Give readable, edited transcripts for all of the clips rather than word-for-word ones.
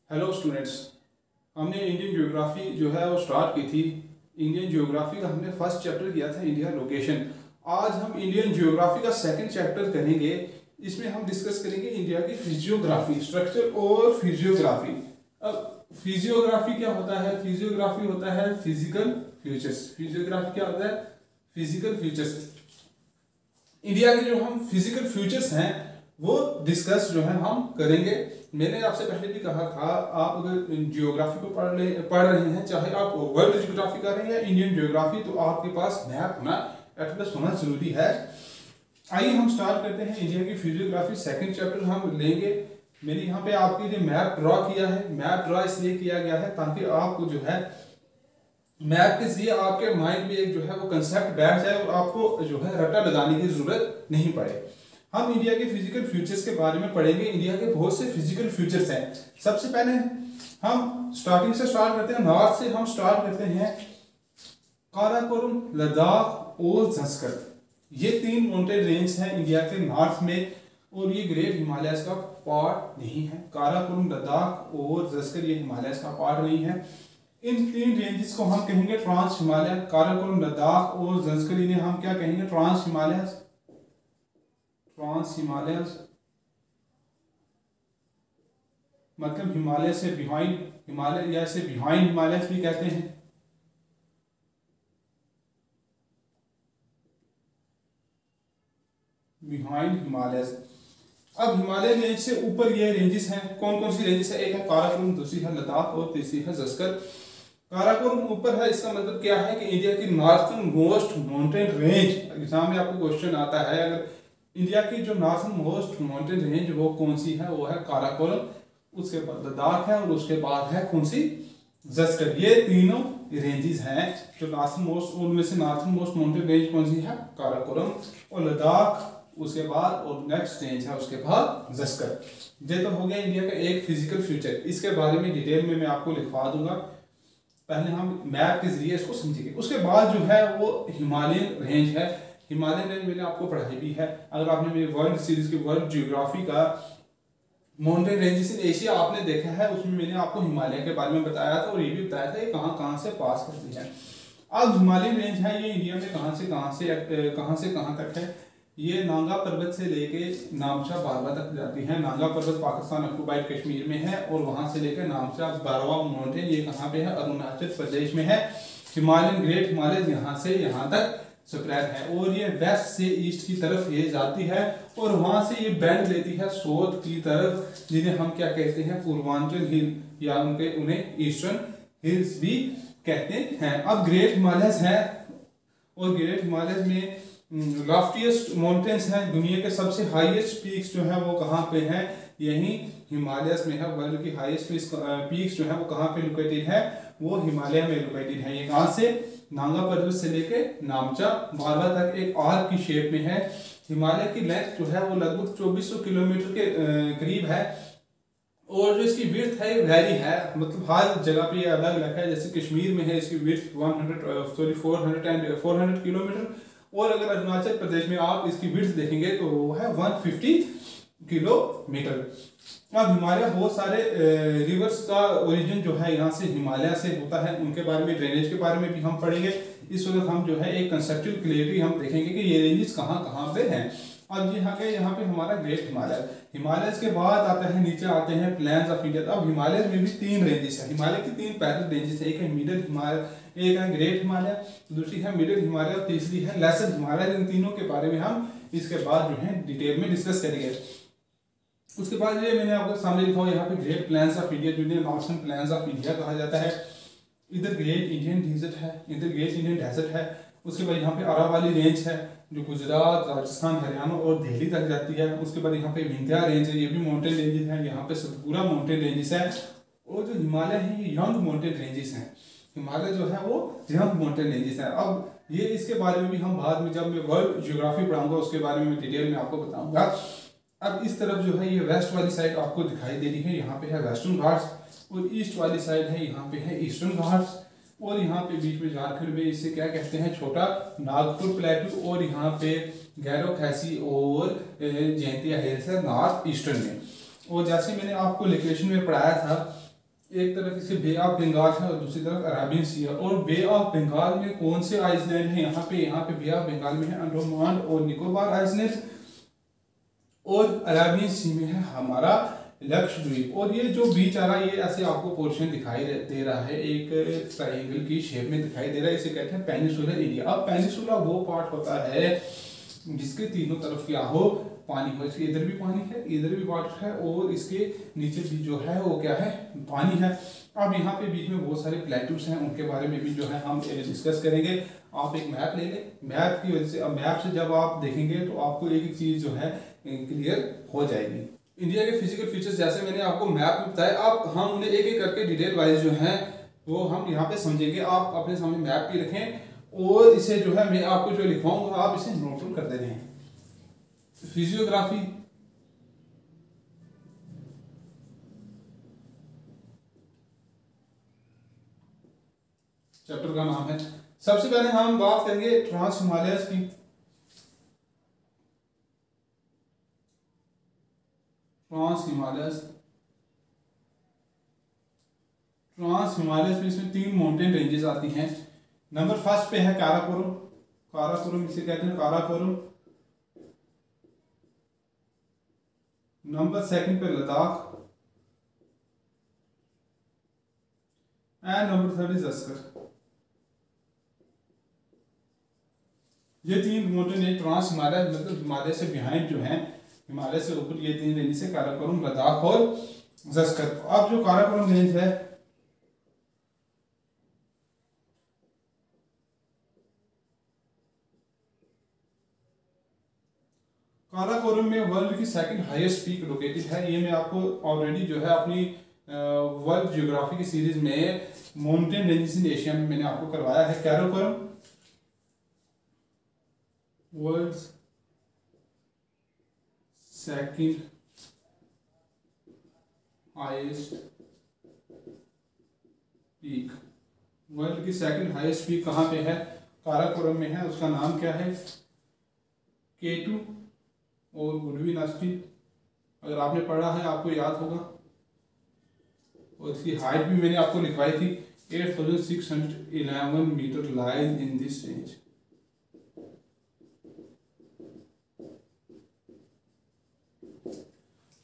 Hello students, हमने Indian geography जो है वो स्टार्ट की थी। इंडियन ज्योग्राफी का हमने फर्स्ट चैप्टर किया था इंडिया लोकेशन। आज हम इंडियन ज्योग्राफी का सेकंड चैप्टर करेंगे। इसमें हम डिस्कस करेंगे इंडिया की फिजियोग्राफी, स्ट्रक्चर और फिजियोग्राफी। अब फिजियोग्राफी क्या होता है? फिजियोग्राफी होता है फिजिकल फीचर्स। फिजियोग्राफी क्या होता है? Physical features. इंडिया के जो हम फिजिकल फीचर्स हैं वो डिस्कस जो है हम करेंगे। मैंने आपसे पहले भी कहा था, आप अगर जियोग्राफी को पढ़ रहे हैं, चाहे आप वर्ल्ड जियोग्राफी कर रहे हैं या इंडियन जियोग्राफी, तो आपके पास मैप होना, एटलस होना जरूरी है। आइए हम स्टार्ट करते हैं। इंडिया की फिजियोग्राफी सेकंड चैप्टर हम लेंगे। मैंने यहाँ पे आपके लिए मैप ड्रॉ किया है। मैप ड्रॉ इसलिए किया गया है ताकि आपको जो है मैप के जरिए आपके माइंड में एक जो है वो कंसेप्ट बैठ जाए और आपको जो है रट्टा लगाने की जरूरत नहीं पड़े। हम इंडिया के फिजिकल फीचर्स के बारे में पढ़ेंगे। इंडिया के बहुत से फिजिकल फीचर्स हैं। सबसे पहले हम स्टार्टिंग से स्टार्ट करते हैं। नॉर्थ से हम स्टार्ट करते हैं। काराकोरम, लद्दाख और जस्कर, ये तीन माउंटेन रेंज हैं इंडिया के नॉर्थ में, और ये ग्रेट हिमालयस का पार्ट नहीं है। काराकोरम, लद्दाख और जस्कर ये हिमालयस का पार्ट नहीं है। इन तीन रेंजेस को हम कहेंगे ट्रांस हिमालय। काराकोरम, लद्दाख और जस्कर, इन्हें हम क्या कहेंगे? Trans Himalayas. ट्रांस हिमालयस मतलब हिमालय से बिहाइंड हिमालय, या इसे बिहाइंड हिमालयस भी कहते हैं। Behind Himalayas. अब हिमालय रेंज से ऊपर ये रेंजेस हैं। कौन कौन सी रेंजेस है? एक है काराकोरम, दूसरी है लद्दाख और तीसरी है जस्कर। काराकोरम ऊपर है, इसका मतलब क्या है कि इंडिया की northern most mountain range. Exam में आपको क्वेश्चन आता है, अगर इंडिया की जो नॉर्थर्न मोस्ट माउंटेन रेंज वो कौन सी है? वो है काराकोरम, उसके बाद लद्दाख है और उसके बाद है कौन सी? जस्कर। ये तीनों रेंजेस हैं जो नॉर्थर्न मोस्ट, उनमें से नॉर्थर्न मोस्ट माउंटेन रेंज कौन सी है? काराकोरम और लद्दाख, उसके बाद और नेक्स्ट रेंज है उसके बाद जस्कर। ये तो हो गया इंडिया का एक फिजिकल फीचर। इसके बारे में डिटेल में मैं आपको लिखवा दूंगा, पहले हम मैप के जरिए इसको समझेंगे। उसके बाद जो है वो हिमालयन रेंज है। हिमालयन रेंज मैंने आपको पढ़ाई भी है। अगर आपने मेरी वर्ल्ड सीरीज की वर्ल्ड जियोग्राफी का माउंटेन रेंजेस इन एशिया आपने देखा है, उसमें मैंने आपको हिमालय के बारे में बताया था और ये भी बताया था ये कहाँ कहाँ से पास करती है। अब हिमालयन रेंज है ये इंडिया में कहाँ से कहाँ तक है? ये नांगा पर्वत से लेके नामचा बारवा तक जाती है। नांगा पर्वत पाकिस्तान ऑक्युपाइड कश्मीर में है और वहां से लेकर नामचा बारवा माउंटेन ये कहाँ पे है? अरुणाचल प्रदेश में है। हिमालयन ग्रेट हिमालय यहाँ से यहाँ तक स्प्रेड है और ये वेस्ट से ईस्ट की तरफ ये जाती है और वहां से ये बैंड लेती है साउथ की तरफ, जिन्हें हम क्या कहते हैं? पूर्वांचल हिल, या उन्हें ईस्टर्न हिल्स भी कहते हैं। अब ग्रेट हिमालयस है और ग्रेट हिमालयस में लॉफ्टीएस्ट माउंटेन्स हैं। दुनिया के सबसे हाईएस्ट पीक्स जो है वो कहाँ पे हैं? यही हिमालयस में है। वर्ल्ड की हाईएस्ट पीक्स जो है वो कहाँ पे लोकेटेड है? वो हिमालय में लोकेटेड है। ये कहाँ से? नांगा पर्वत से लेके नामचा बारवा तक एक आर्क की शेप में है। हिमालय की लेंथ जो है वो लगभग 2400 किलोमीटर के करीब है और जो इसकी विड्थ है वैरी है, मतलब हर जगह पे ये अलग अलग है। जैसे कश्मीर में है इसकी विड्थ 400 किलोमीटर, और अगर अरुणाचल प्रदेश में आप इसकी विड्थ देखेंगे तो वो है 150 किलोमीटर। अब हिमालय बहुत सारे रिवर्स का ओरिजिन जो है यहाँ से हिमालय से होता है, उनके बारे में, ड्रेनेज के बारे में भी हम पढ़ेंगे। इस वक्त हम जो है एक कंसेप्चुअल क्लियरिटी हम देखेंगे कि ये रेंजेस कहाँ कहाँ पे हैं। अब यहाँ पे हमारा ग्रेट हिमालय। हिमालय के बाद आता है, नीचे आते हैं प्लेन्स ऑफ इंडिया। अब हिमालय में भी तीन रेंजेस है। हिमालय की तीन पैरेलल रेंजेस है। एक है मिडिल हिमालय, एक है ग्रेट हिमालय, दूसरी है मिडिल हिमालय और तीसरी है लेसर हिमालय। इन तीनों के बारे में हम इसके बाद जो है डिटेल में डिस्कस करेंगे। उसके बाद ये मैंने आपको सामने लिखा हुआ यहाँ पे ग्रेट प्लेन्स ऑफ इंडिया, जिन्हें नॉर्थर्न प्लेन्स ऑफ इंडिया कहा जाता है। इधर ग्रेट इंडियन डेजर्ट है, इधर ग्रेट इंडियन डेजर्ट है। उसके बाद यहाँ पे अरावली रेंज है जो गुजरात, राजस्थान, हरियाणा और दिल्ली तक जाती है। उसके बाद यहाँ पे विंध्या रेंज है, ये भी माउंटेन रेंजेस है। यहाँ पे सतपुरा माउंटेन रेंजेस है और जो हिमालय है ये यंग माउंटेन रेंजेस हैं। हिमालय जो है वो यंग माउंटेन रेंजेस है। अब ये इसके बारे में भी हम बाद में, जब मैं वर्ल्ड जियोग्राफी पढ़ाऊंगा उसके बारे में डिटेल में आपको बताऊंगा। अब इस तरफ जो है ये वेस्ट वाली साइड आपको दिखाई दे रही है, यहाँ पे है वेस्टर्न घाट्स, और ईस्ट वाली साइड है यहाँ पे है ईस्टर्न घाट्स, और यहाँ पे बीच में झारखंड में इसे क्या कहते हैं? छोटा नागपुर प्लेटू, और यहाँ पे गैरो खैसी और जैंतिया हिल्स है नॉर्थ ईस्टर्न में। और जैसे मैंने आपको लोकेशन में पढ़ाया था एक तरफ इसके बे ऑफ बंगाल है और दूसरी तरफ अराबियन सी है। और बे ऑफ बंगाल में कौन से आइसलैंड है? यहाँ पे बे ऑफ बंगाल में है अंडमान और निकोबार आइसलैंड, और अराबियन सी में है हमारा लक्षद्वीप। और ये जो बीच आ रहा है, ये ऐसे आपको पोर्शन दिखाई दे रहा है, एक ट्रायंगल की शेप में दिखाई दे रहा है, इसे कहते हैं पेनिसुलर एरिया। अब पेनिसुला वो पार्ट होता है जिसके तीनों तरफ क्या हो, पानी हो। इसके इधर भी पानी है, इधर भी वाटर है, और इसके नीचे भी जो है वो क्या है, पानी है। अब यहाँ पे बीच में बहुत सारे प्लेटूस हैं, उनके बारे में भी जो है हम डिस्कस करेंगे। आप एक मैप ले लें, मैप की वजह से, अब मैप से जब आप देखेंगे तो आपको एक एक चीज़ जो है क्लियर हो जाएगी। इंडिया के फिजिकल फीचर्स जैसे मैंने आपको मैप में बताया, अब हम उन्हें एक एक करके डिटेल वाइज जो है वो हम यहाँ पे समझेंगे। आप अपने सामने मैप भी रखें, और इसे जो है मैं आपको जो लिखवाऊंगा आप इसे नोट डाउन करते रहें। फिजियोग्राफी, चैप्टर का नाम है। सबसे पहले हम बात करेंगे ट्रांस हिमालयस की। ट्रांस हिमालयस में इसमें 3 माउंटेन रेंजेस आती हैं। नंबर फर्स्ट पे है काराकोरम, काराकोरम इसे कहते हैं काराकोरम। नंबर सेकंड पे Ladakh, and number third is Oscar. ये 3 माउंटेन रेंज ट्रांस हिमालय, मतलब हिमालय से बिहाइंड जो है, हिमालय से ऊपर ये 3 रेंज से काराकोरम, लद्दाख और जस्कर। अब जो काराकोरम रेंज है, काराकोरम में वर्ल्ड की सेकंड हाईएस्ट पीक लोकेटेड है। ये मैं आपको ऑलरेडी जो है अपनी वर्ल्ड ज्योग्राफी की सीरीज में माउंटेन रेंजेस इन एशिया में मैंने आपको करवाया है। Karakoram world second highest peak, world की सेकंड हाईएस्ट पीक कहाँ पे है? काराकोरम में है। उसका नाम क्या है? K2 और गुडविन ऑस्टिन। अगर आपने पढ़ा है आपको याद होगा। और इसकी हाइट भी मैंने आपको लिखवाई थी, 8611 metre lies in this range.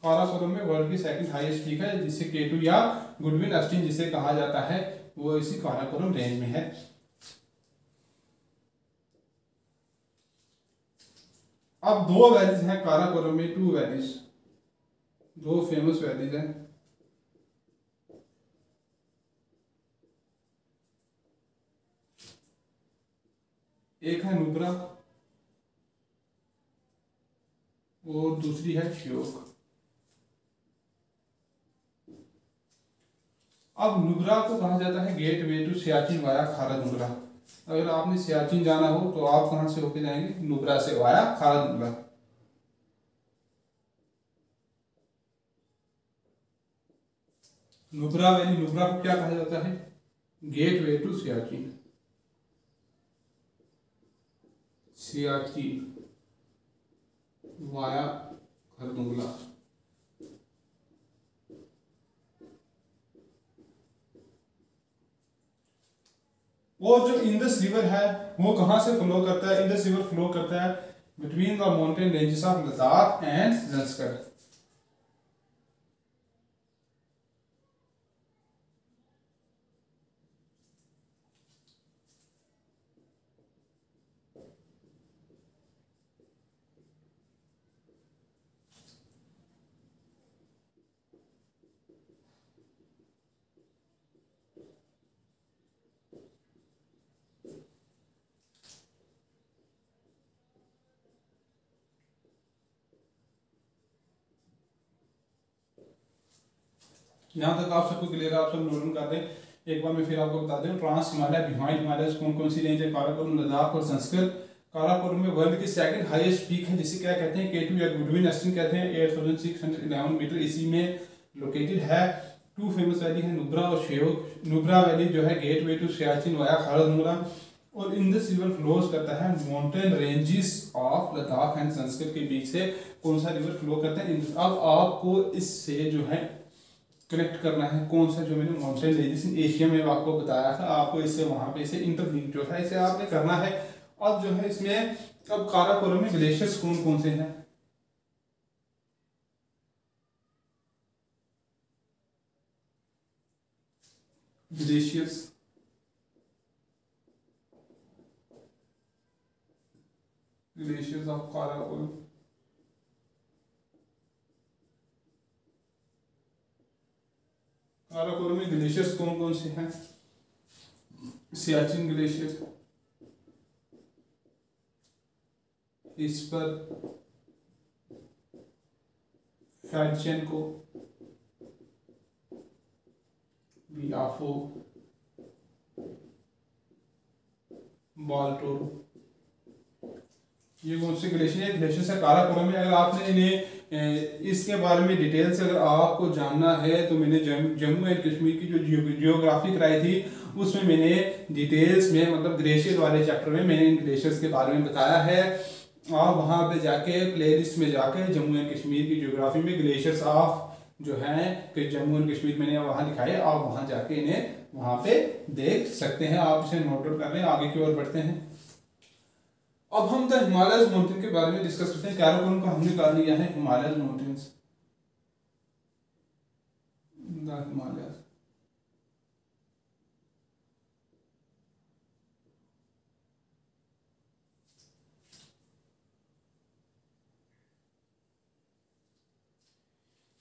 Karakoram में वर्ल्ड की सेकंड हाईएस्ट पीक है, जिसे K2 या गुडविन ऑस्टिन जिसे कहा जाता है, वो इसी काराकोरम रेंज में है। अब 2 वैलीज हैं काराकोरम में, 2 वैलीज, 2 फेमस वैलीज हैं। एक है नुब्रा और दूसरी है श्योक। अब नुब्रा को कहा जाता है gateway to Siachen via खारा नुब्रा। अगर आपने सियाचिन जाना हो तो आप कहां से होके जाएंगे? नुब्रा से वाया खारा नुब्रा। नुब्रा वैली, नुब्रा को क्या कहा जाता है? Gateway to Siachen, Siachen via Khardung La. और जो इंडस रिवर है वो कहां से फ्लो करता है? इंडस रिवर फ्लो करता है between the mountain ranges of Ladakh and Zanskar. यहाँ तक आप सबको क्लियर है? आप सब नोट कर दें। एक बार मैं फिर आपको बता दूं, ट्रांस हिमालय, बिहाइंड हिमालय कौन कौन सी रेंज है? काराकोरम, लद्दाख और जंस्कर। काराकोरम में वर्ल्ड की सेकंड हाईएस्ट पीक है, जिसे क्या कहते हैं? K2 या गुडविन ऑस्टिन कहते हैं, 8611 मीटर इसी में लोकेटेड है। 2 फेमस वैली है, नुब्रा और श्योक। नुब्रा वैली जो है gateway to Siachen via खारा नुब्रा, और इंडस रिवर फ्लोज करता है mountain ranges of Ladakh and Zanskar के बीच से। कौन सा रिवर फ्लो करता है? अब आपको इससे जो है कनेक्ट करना है। कौन सा, जो मैंने माउंटेन रेंजेस इन एशिया में आपको बताया था, आपको इससे वहाँ पे इसे इंटरलिंक जो है इसे आपने करना है। अब जो है इसमें अब काराकोरम में ग्लेशियर्स कौन कौन से हैं? Glaciers glaciers of Karakoram, Karakoram में ग्लेशियर्स कौन कौन से हैं? सियाचिन ग्लेशियर, इस पर फैडचेनको, बियाफो, बाल्टोरो, ये कौन से ग्लेशियर है? ग्लेशियर से काराकोरम में। अगर आपने इन्हें इसके बारे में डिटेल से अगर आपको जानना है तो मैंने जम्मू एंड कश्मीर की जो जियोग्राफी कराई थी उसमें मैंने डिटेल्स में, मतलब ग्लेशियर वाले चैप्टर में मैंने इन ग्लेशियर्स के बारे में बताया है। आप वहाँ पे जाके प्लेलिस्ट में जाके जम्मू एंड कश्मीर की जियोग्राफी में ग्लेशियर्स ऑफ जो हैं कि जम्मू एंड कश्मीर मैंने वहाँ दिखाए, आप वहाँ जाके इन्हें वहाँ पे देख सकते हैं। आप इसे नोट आउट कर लें। आगे की ओर बढ़ते हैं। अब हम द हिमालयस माउंटेन के बारे में डिस्कस करते हैं। काराकोरम का हमने कर लिया है, Himalayas mountains, the Himalayas.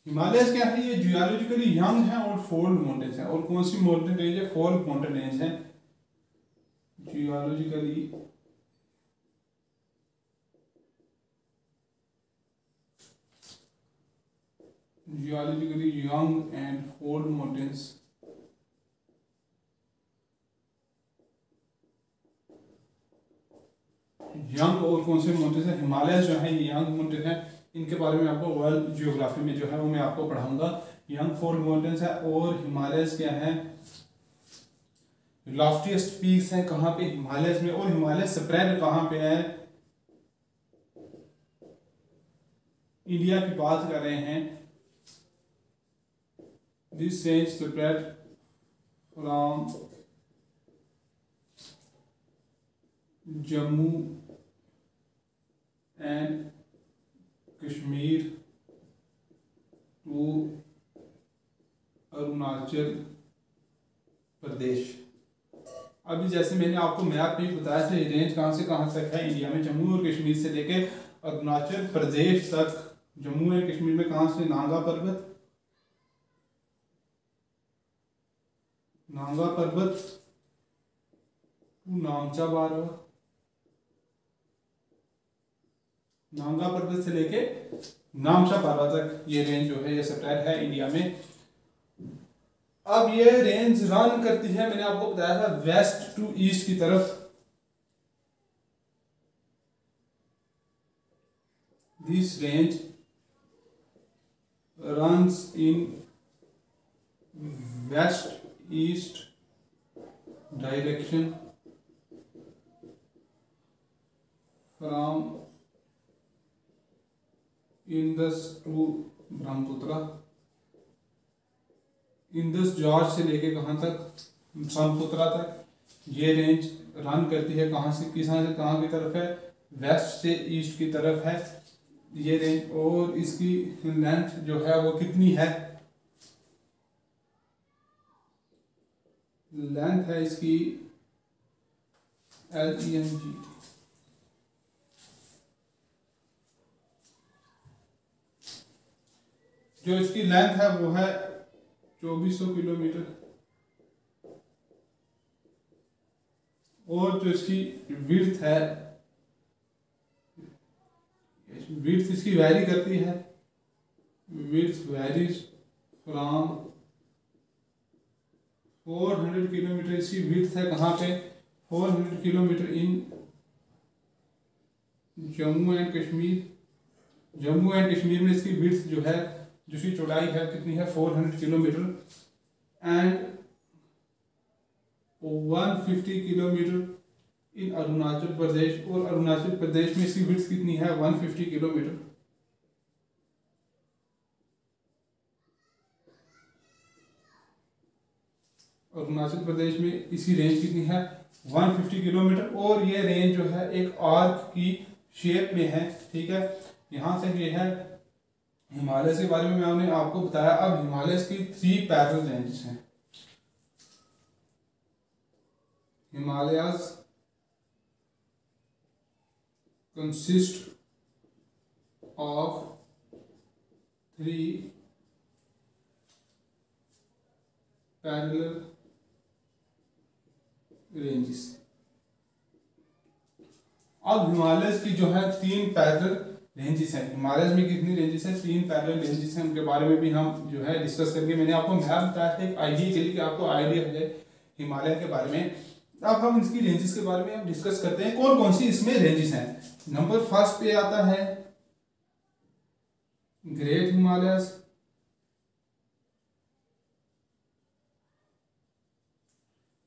Himalayas क्या है? ये जियोलॉजिकली यंग है और फोल्ड माउंटेन्स है। और कौन सी माउंटेन रेंज है? फोल्ड माउंटेन रेंज है। Geologically young and old mountains, young और कौन से माउंटेन्स है? हिमालय जो है ये यंग माउंटेन है। इनके बारे में आपको वर्ल्ड जियोग्राफी में जो है वो मैं आपको पढ़ाऊंगा। यंग फोल्ड माउंटेन्स है। और हिमालयस क्या है? लॉफ्टीएस्ट पीक्स हैं कहाँ पे? हिमालयस में। और हिमालय स्प्रेड कहाँ पे है? इंडिया की बात कर रहे हैं। This range spread from Jammu and Kashmir to Arunachal Pradesh. अभी जैसे मैंने आपको मैप में बताया था, ये रेंज कहाँ से कहाँ तक है इंडिया में, जम्मू और कश्मीर से लेके अरुणाचल प्रदेश तक। जम्मू और कश्मीर में कहाँ से? नांगा पर्वत, नांगा पर्वत टू नामचा बारवा, नांगा पर्वत से लेके नामचा बारवा तक ये रेंज जो है ये स्प्रेड है इंडिया में। अब ये रेंज रन करती है, मैंने आपको बताया था, वेस्ट टू ईस्ट की तरफ। This range runs in west east direction from Indus to Brahmaputra. Indus gorge से लेके कहाँ तक? ब्रह्मपुत्र तक ये रेंज रन करती है। कहाँ से कहाँ की तरफ है? वेस्ट से ईस्ट की तरफ है ये रेंज। और इसकी लेंथ जो है वो कितनी है? लेंथ है इसकी LENGT, जो इसकी लेंथ है वो है 2400 किलोमीटर। और जो इसकी विड्थ है, विड्थ इसकी वैरी करती है। विड्थ वैरीज फ्रॉम 400 किलोमीटर इसकी विड्थ है। कहाँ पे? 400 kilometre in Jammu and Kashmir. Jammu and Kashmir में इसकी विड्थ जो है, जिसकी चौड़ाई है कितनी है? 400 kilometre. And 150 kilometre in Arunachal Pradesh. और अरुणाचल प्रदेश में इसकी विड्थ कितनी है? 150 किलोमीटर। और अरुणाचल प्रदेश में इसकी रेंज कितनी है 150 किलोमीटर। और ये रेंज जो है एक आर्क की शेप में है, ठीक है। यहाँ से ये है हिमालय के बारे में मैंने आपको बताया। अब हिमालय की 3 पैरेलल रेंजेस हैं। Himalayas consist of 3 parallel ranges. अब हिमालय की जो है 3 पैरेलल रेंजेस हैं। हिमालय में कितनी रेंजेस हैं 3 पैरेलल रेंजेस हैं। उनके बारे में भी हम जो है डिस्कस करेंगे। मैंने आपको मैप बताया था एक आइडिया के लिए कि आपको आइडिया हो जाए हिमालय के बारे में। अब हम इसकी रेंजेस के बारे में हम डिस्कस करते हैं कौन कौन सी इसमें रेंजेस हैं। नंबर फर्स्ट पे आता है ग्रेट हिमालयस,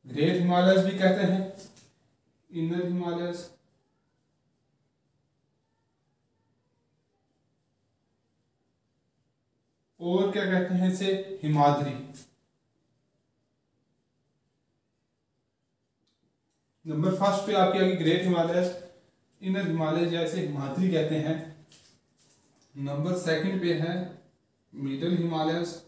ग्रेट हिमालयस भी कहते हैं, इनर हिमालयस, और क्या कहते हैं इसे हिमाद्री। नंबर फर्स्ट पे आपकी आगे ग्रेट हिमालयस, इनर हिमालय जैसे हिमाद्री कहते हैं। नंबर सेकंड पे है मिडल हिमालयस,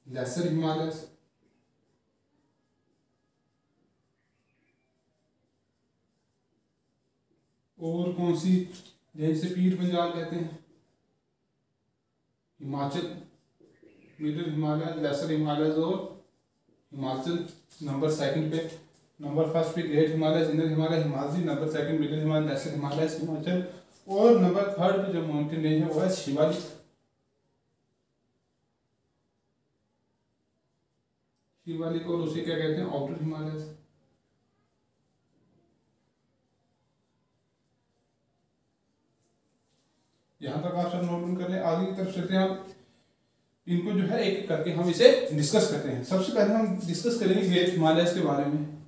लेसर हिमालयस, और कौन सी रेंज से पीर पंजाल कहते हैं हिमाचल, मिडल हिमालय, लेसर हिमालय और हिमाचल नंबर सेकंड पे। नंबर फर्स्ट पे great Himalaya, inner Himalaya, Himadri. Number second middle Himalaya, lesser Himalaya, Himachal. और नंबर थर्ड पे जो माउंटेन रेंज है वो है शिवालिक। शिवालिक और उसे क्या कहते हैं आउटर हिमालय। यहाँ तक आप सब नोट डाउन कर लें। आगे की तरफ चलते हैं। आप इनको जो है एक करके हम इसे डिस्कस करते हैं। सबसे पहले हम डिस्कस करेंगे ग्रेट हिमालयस के बारे में।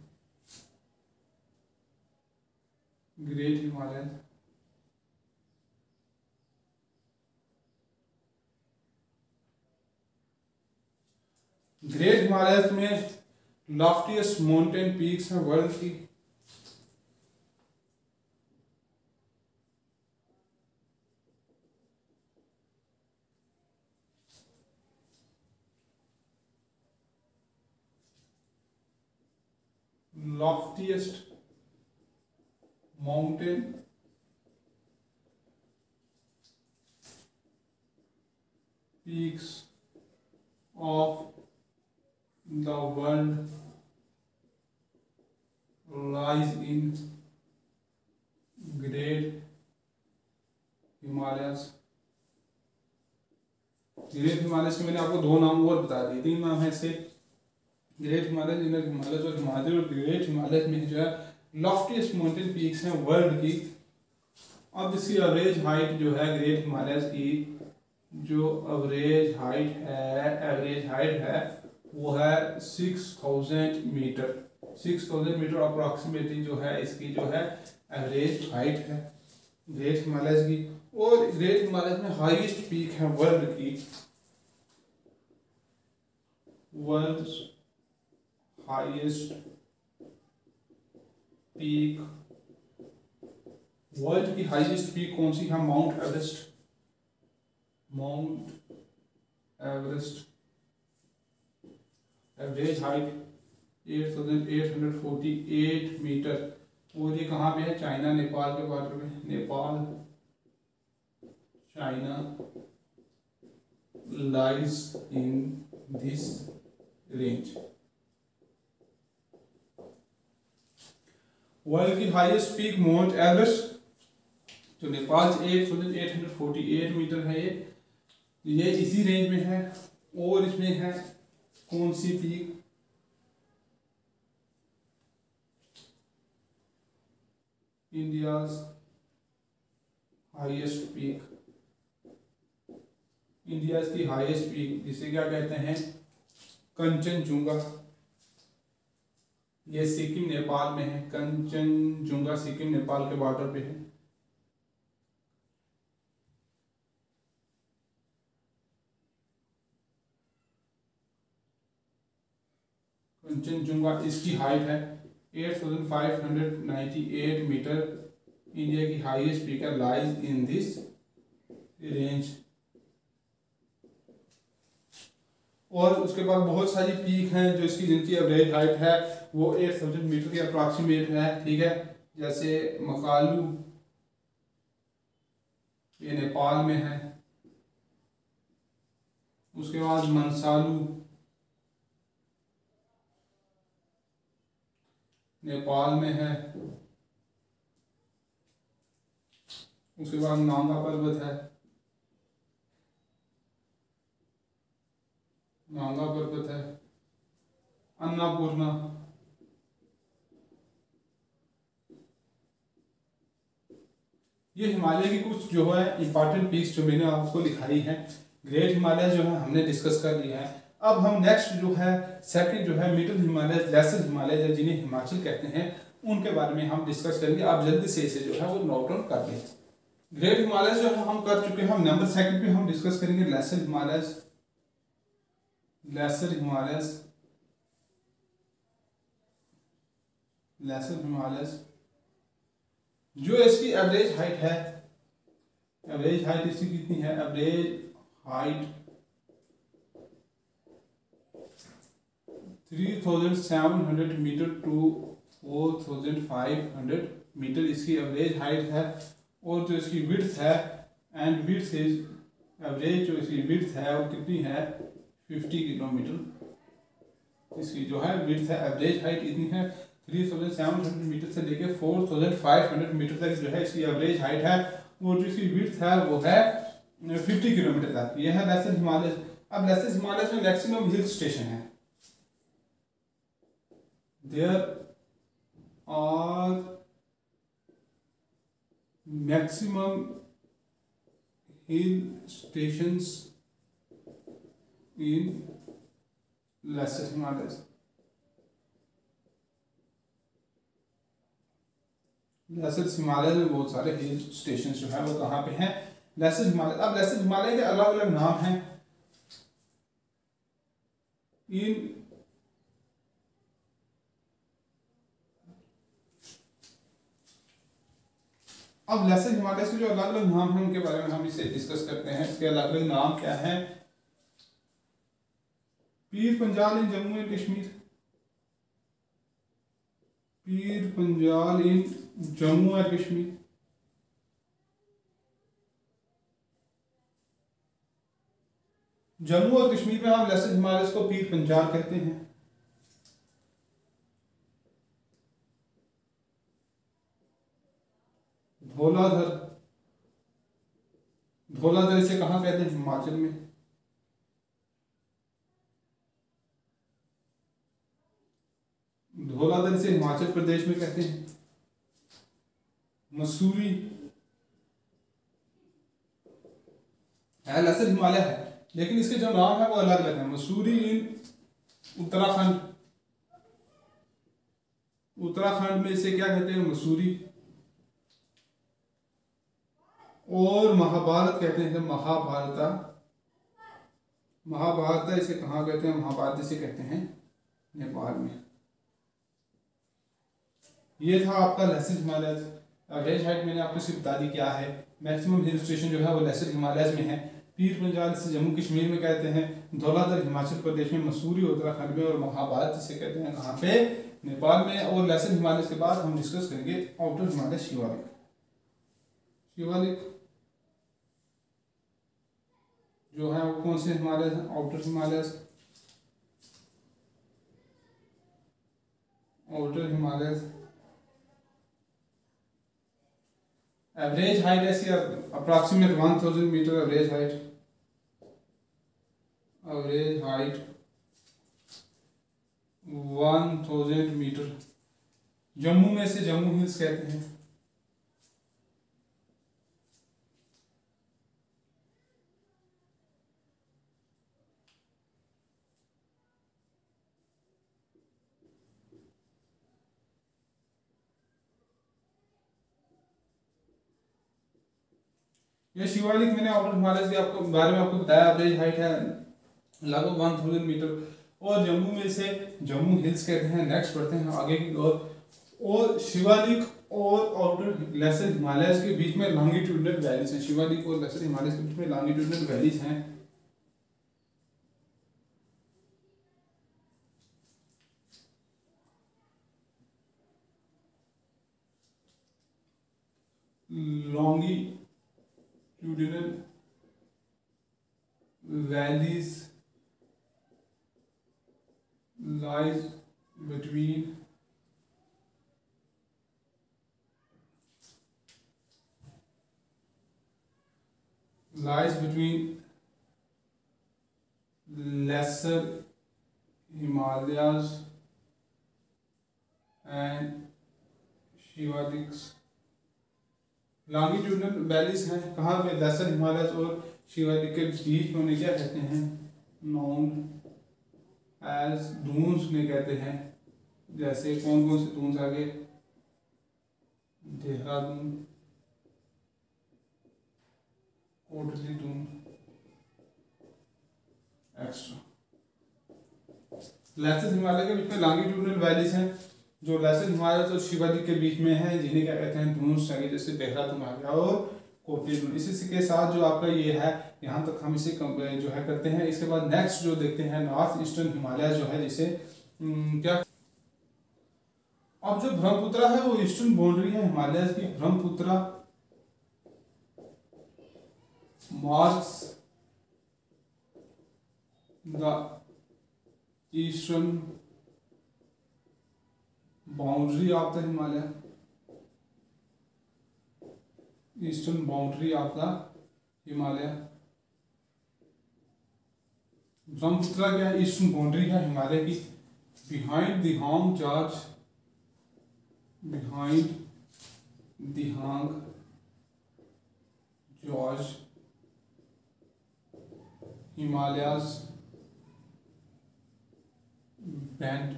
ग्रेट हिमालय, ग्रेट हिमालयस में लॉफ्टीएस्ट माउंटेन पीक्स हैं वर्ल्ड की। loftiest mountain peaks of the world lies in Great Himalayas। Great Himalayas के मैंने आपको 2 नाम और बता दिए, 3 नाम है इसके, ग्रेट हिमालय, इनर हिमालय और हिमाद्री। और ग्रेट हिमालय में जो है लॉफ्टीएस्ट माउंटेन पीक्स हैं वर्ल्ड की। अब इसकी एवरेज हाइट जो है ग्रेट हिमालयस की जो एवरेज हाइट है वो है 6000 मीटर। 6000 मीटर अप्रॉक्सीमेटली जो है इसकी जो है एवरेज हाइट है ग्रेट हिमालयस की। और ग्रेट हिमालयस में हाईएस्ट पीक है वर्ल्ड की, वर्ल्ड हाईएस्ट पीक, वर्ल्ड की हाईएस्ट पीक कौन सी है Mount Everest. Mount Everest average height 8848 metre. और ये कहाँ पे है चाइना नेपाल के बॉर्डर में। Nepal China lies in this range. World की हाईएस्ट पीक माउंट एवरेस्ट जो नेपाल से 8848 मीटर है ये इसी रेंज में है। और इसमें है कौन सी peak India's highest peak, India की हाईएस्ट पीक जिसे क्या कहते हैं कंचनजुंगा। ये सिक्किम नेपाल में है, कंचनजुंगा सिक्किम नेपाल के बॉर्डर पे है। कंचनजुंगा, इसकी हाइट है 8598 मीटर। इंडिया की highest peak lies in this range. और उसके बाद बहुत सारी पीक हैं जो इसकी जिनकी एवरेज हाइट है वो 8000 मीटर के अप्रॉक्सीमेट है, ठीक है। जैसे मकालू, ये नेपाल में है। उसके बाद मनसालू नेपाल में है। उसके बाद नांगा पर्वत है, नांगा पर्वत है। अन्नापूर्णा, ये हिमालय की कुछ जो है इंपॉर्टेंट पीक्स जो मैंने आपको लिखाई है। ग्रेट हिमालय जो है हमने डिस्कस कर लिया है। अब हम नेक्स्ट जो है सेकंड जो है मिडिल हिमालय, लेसर हिमालय जिन्हें हिमाचल कहते हैं, उनके बारे में हम डिस्कस करेंगे। आप जल्दी से इसे जो है वो नोट डाउन कर लें। ग्रेट हिमालय जो है हम कर चुके हैं। हम नंबर सेकंड पे हम डिस्कस करेंगे lesser Himalaya. Lesser Himalaya, lesser Himalaya जो इसकी एवरेज हाइट है, एवरेज हाइट इसकी कितनी है? Average height 3700 metre to 4500 metre इसकी एवरेज हाइट है। और जो इसकी विड्थ है, एंड विड्थ इज एवरेज जो इसकी विड्थ है वो कितनी है? 50 किलोमीटर इसकी जो है विड्थ है। एवरेज हाइट इतनी है 3700 मीटर से लेके 4500 मीटर तक जो है इसकी एवरेज हाइट है। और जो इसकी विड्थ है वो है 50 किलोमीटर तक। ये है लेसर हिमालय। अब लेसर हिमालय में मैक्सिमम हिल स्टेशन है। There are maximum hill stations in lesser Himalaya. Lesser Himalaya में बहुत सारे हिल स्टेशन जो है वो कहाँ पे हैं? लेसर हिमालय। अब लेसर हिमालय के अलग अलग नाम हैं। इन अब लेसर हिमालय के जो अलग अलग नाम हैं उनके बारे में हम इसे डिस्कस करते हैं। इसके अलग अलग नाम क्या हैं? पीर पंजाल इन Jammu and Kashmir, Pir Panjal in Jammu and Kashmir. Jammu और कश्मीर में हम लेसर हिमालय को पीर पंजाल कहते हैं। धौलाधर, धौलाधर इसे कहाँ कहते हैं? हिमाचल में। धौलाधर इसे हिमाचल प्रदेश में कहते हैं। मसूरी है, लेसर हिमालय है, लेकिन इसके जो नाम है वो अलग अलग है। मसूरी इन उत्तराखंड, उत्तराखंड में इसे क्या कहते हैं? मसूरी। और महाभारत कहते हैं, महाभारता, महाभारता इसे कहाँ कहते हैं? महाभारत इसे कहते हैं नेपाल में। ये था आपका लेसर हिमालय। एवरेज हाइट मैंने आपको सिर्फ बता दी क्या है। मैक्सिमम हिल स्टेशन जो है वो लेसर हिमालय में है। पीर पंजाल इसे जम्मू कश्मीर में कहते हैं। धौलाधर हिमाचल प्रदेश में, मसूरी उत्तराखंड में, और महाभारत इसे कहते हैं कहाँ पे? नेपाल में। और लेसर हिमालय के बाद हम डिस्कस करेंगे आउटर हिमालय, शिवालिक। शिवालिक जो है वो कौन से हिमालय है? Outer Himalaya, outer Himalaya. Average height है approximate 1000 metre average height, average height 1000 metre. Jammu में से जम्मू हिल्स कहते हैं। ये शिवालिक मैंने आउटर हिमालय के आपको बारे में आपको बताया। एवरेज हाइट है लगभग 1000 मीटर। और जम्मू में इसे जम्मू हिल्स कहते हैं। नेक्स्ट बढ़ते हैं आगे की ओर। और शिवालिक और आउटर लेसर हिमालयस के बीच में लॉन्गिट्यूडनल वैलीज हैं। शिवालिक और लेसर हिमालयस के बीच में लॉन्गिट्यूडनल वैलीज हैं। longitudinal valleys lies between lesser Himalayas and Shivaliks. Longitudinal valleys हैं कहाँ पे? लेसर हिमालयस और शिवालिक के बीच में। उन्हें क्या कहते हैं? नोन एज डून्स उन्हें कहते हैं। जैसे कौन कौन से डून्स आगे? देहरादून, कोटली डून एक्स्ट्रा। लेसर हिमालय के बीच में लॉन्गिट्यूडनल वैलीज हैं जो लेसर हिमालय और शिवालिक के बीच में है, जिन्हें क्या कहते हैं? डून्स। जैसे देहरादून आ गया और कोटली डून। इसी के साथ जो आपका ये है यहाँ तक हम इसे जो है करते हैं। इसके बाद नेक्स्ट जो देखते हैं नॉर्थ ईस्टर्न हिमालय जो है, जिसे क्या अब जो ब्रह्मपुत्रा है वो ईस्टर्न बाउंड्री है हिमालय की। Brahmaputra marks the eastern boundary of the Himalaya. Eastern boundary of the Himalaya. Brahmaputra क्या है? ईस्टर्न बाउंड्री है हिमालय की। Behind Dihang gorge, behind Dihang gorge Himalayas bend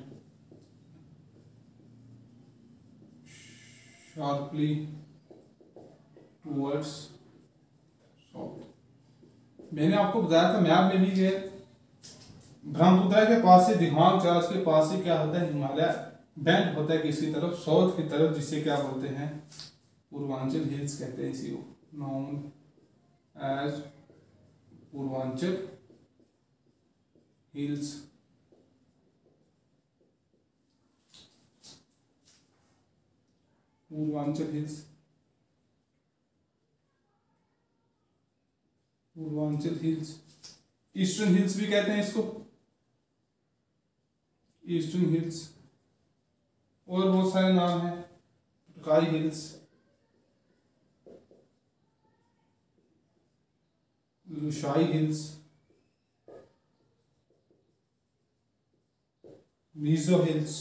sharply towards south। मैंने आपको बताया था मैप में भी कि ब्रह्मपुत्रा के पास से दिहांग चार्ज के पास से क्या होता है? हिमालय बेंड होता है किसी तरफ? साउथ की तरफ, जिसे क्या बोलते हैं? पूर्वांचल हिल्स कहते हैं। इसी को known as Purvanchal hills. Purvanchal hills, Purvanchal hills. Eastern hills भी कहते हैं इसको, ईस्टर्न हिल्स। और बहुत सारे नाम हैं, टकाई hills, Lushai hills, Mizo hills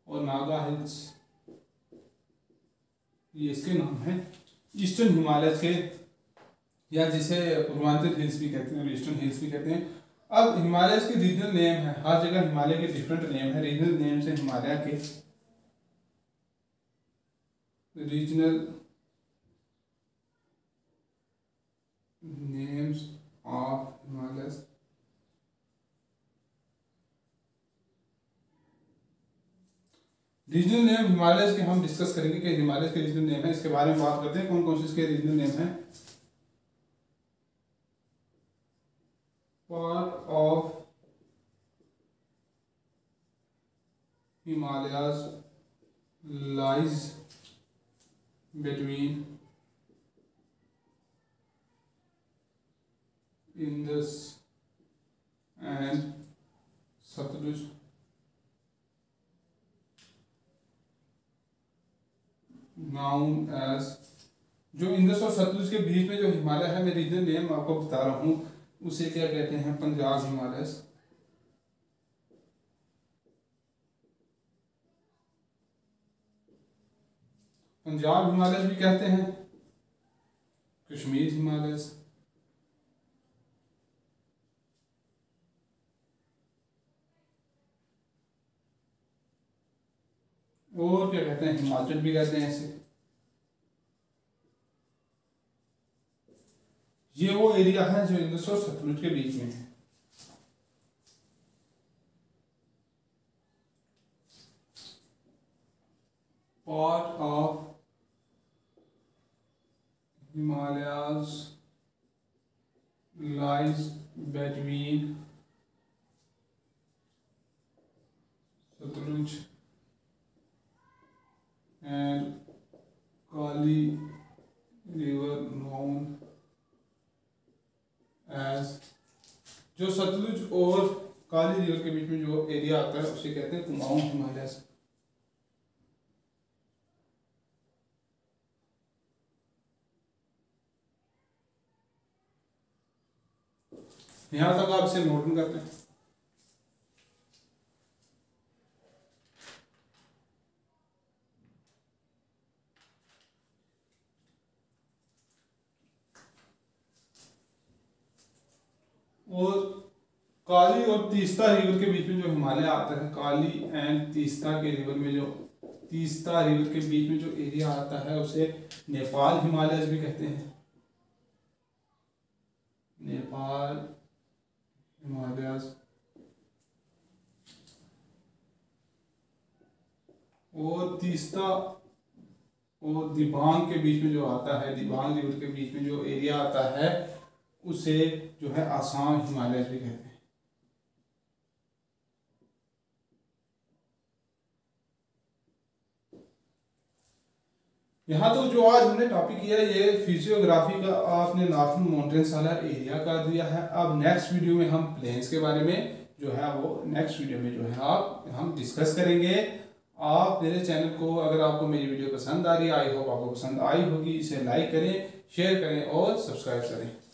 और नागा हिल्स। ये इसके नाम हैं ईस्टर्न हिमालय के, या जिसे पूर्वांचल हिल्स भी कहते हैं और ईस्टर्न हिल्स भी कहते हैं। अब हिमालय के रीजनल नेम है, हर जगह हिमालय के डिफरेंट नेम है। रीजनल नेम से हिमालय के regional names of Himalaya. Regional name Himalaya के हम डिस्कस करेंगे कि हिमालय के रीजनल नेम है, इसके बारे में बात करते हैं कौन कौन से इसके रीजनल नेम है। Part of Himalayas lies between Indus and Sutlej. Known as, जो इंडस और सतलुज के बीच में जो हिमालय है, मैं रीजनल नेम आपको बता रहा हूँ, उसे क्या कहते हैं? पंजाब हिमालय। पंजाब हिमालय भी कहते हैं, कश्मीर हिमालय, और क्या कहते हैं? हिमाचल भी कहते हैं इसे। ये वो एरिया है जो इंडस और सतलुज के बीच में है। Part of Himalayas lies between Sutlej and Kali river known as, जो सतलुज और काली रिवर के बीच में जो एरिया आता है उसे कहते हैं कुमाऊं हिमालयस। यहां तक आप इसे नोट करते हैं। और काली और तीस्ता रिवर के बीच में जो हिमालय आता है, काली एंड तीस्ता के रिवर में जो तीस्ता रिवर के बीच में जो एरिया आता है उसे नेपाल हिमालयस भी कहते हैं। नेपाल हिमालयस। और तीस्ता और दिबांग के बीच में जो आता है, दिबांग रिवर के बीच में जो एरिया आता है उसे जो है आसाम हिमालय भी कहते हैं। यहाँ तो जो आज हमने टॉपिक किया ये फिजियोग्राफी का आपने नॉर्थन माउंटेन्स वाला एरिया कर दिया है। अब नेक्स्ट वीडियो में हम प्लेन्स के बारे में जो है वो नेक्स्ट वीडियो में जो है हम डिस्कस करेंगे। आप मेरे चैनल को, अगर आपको मेरी वीडियो पसंद आ रही है, आई होप आपको पसंद आई होगी, इसे लाइक करें, शेयर करें और सब्सक्राइब करें।